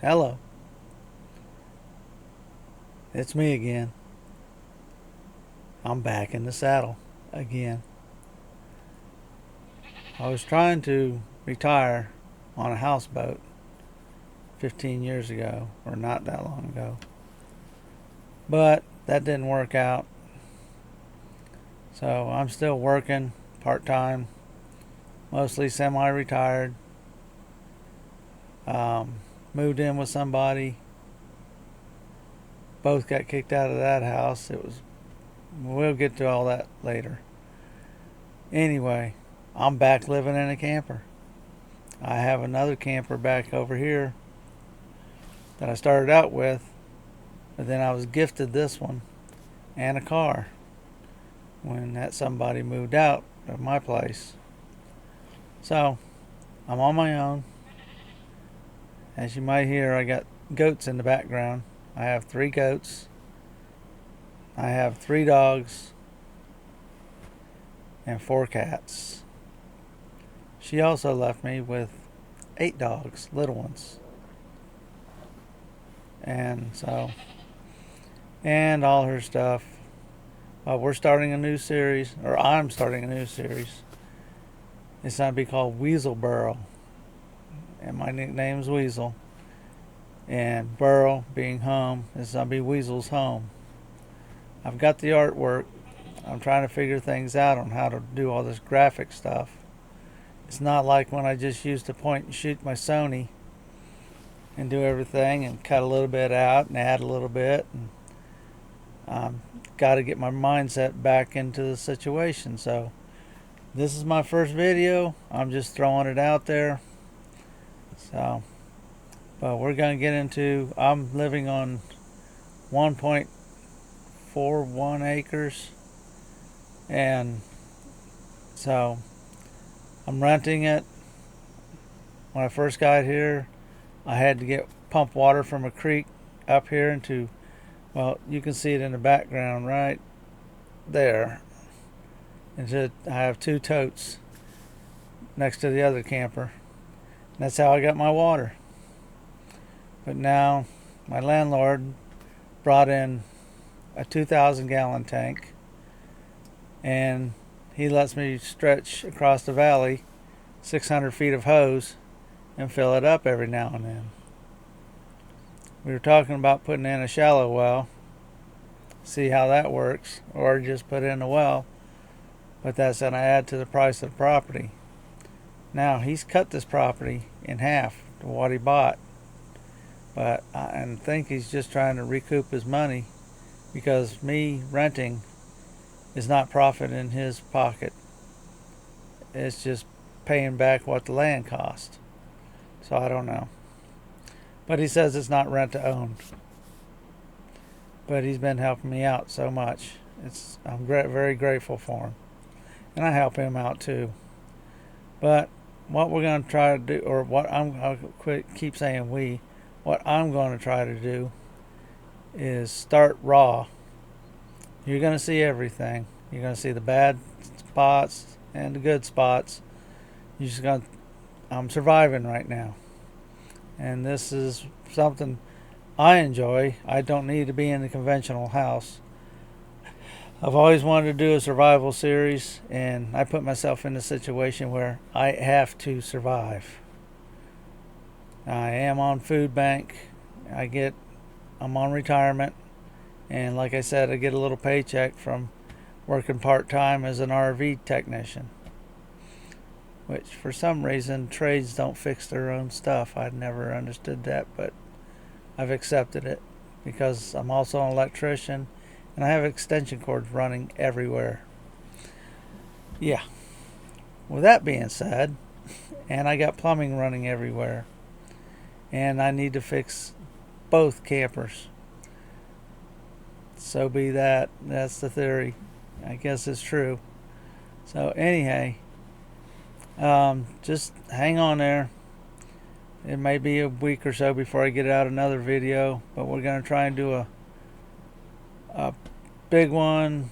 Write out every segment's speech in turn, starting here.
Hello, it's me again. I'm back in the saddle again. I was trying to retire on a houseboat 15 years ago, or not that long ago, but that didn't work out. So I'm still working part time, mostly semi retired. Moved in with somebody. Both got kicked out of that house. We'll get to all that later. Anyway, I'm back living in a camper. I have another camper back over here that I started out with, but then I was gifted this one and a car when that somebody moved out of my place. So I'm on my own. As you might hear, I got goats in the background. I have 3 goats. I have 3 dogs and 4 cats. She also left me with 8 dogs, little ones. And all her stuff. We're starting a new series, or I'm starting a new series. It's going to be called Weasel Burrow. And my nickname's Weasel. And Burrow being home, is going to be Weasel's home. I've got the artwork. I'm trying to figure things out on how to do all this graphic stuff. It's not like when I just used to point and shoot my Sony and do everything and cut a little bit out and add a little bit. And got to get my mindset back into the situation. So this is my first video. I'm just throwing it out there. So, but we're going to get into, I'm living on 1.41 acres. And so I'm renting it. When I first got here, I had to get pump water from a creek up here into, well, you can see it in the background right there. And I have 2 totes next to the other camper. And that's how I got my water. But now my landlord brought in a 2,000 gallon tank, and he lets me stretch across the valley 600 feet of hose and fill it up every now and then. We were talking about putting in a shallow well, see how that works, or just put in a well, but that's going to add to the price of the property. Now he's cut this property in half to what he bought, but I think he's just trying to recoup his money, because me renting is not profit in his pocket. It's just paying back what the land cost. So I don't know. But he says it's not rent to own. But he's been helping me out so much. I'm very grateful for him. And I help him out too. But what we're going to try to do, or what I'll keep saying what I'm going to try to do is start raw. You're going to see everything. You're going to see the bad spots and the good spots. I'm surviving right now. And this is something I enjoy. I don't need to be in a conventional house. I've always wanted to do a survival series, and I put myself in a situation where I have to survive. I am on food bank. I'm on retirement. And like I said, I get a little paycheck from working part-time as an RV technician, which for some reason trades don't fix their own stuff. I'd never understood that, but I've accepted it because I'm also an electrician and I have extension cords running everywhere. Yeah. With that being said, and I got plumbing running everywhere, and I need to fix both campers. So be that. That's the theory. I guess it's true. So anyhow, just hang on there. It may be a week or so before I get out another video, but we're going to try and do a big one.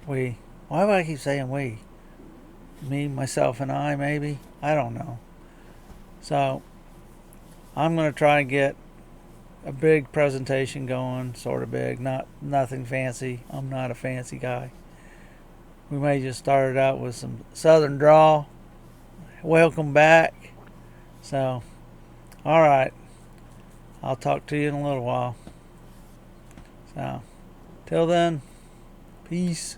Why do I keep saying we? Me, myself, and I, maybe? I don't know. So I'm going to try and get a big presentation going, sort of big, nothing fancy. I'm not a fancy guy. We may just start it out with some Southern drawl. Welcome back. So, all right. I'll talk to you in a little while. So, till then, peace.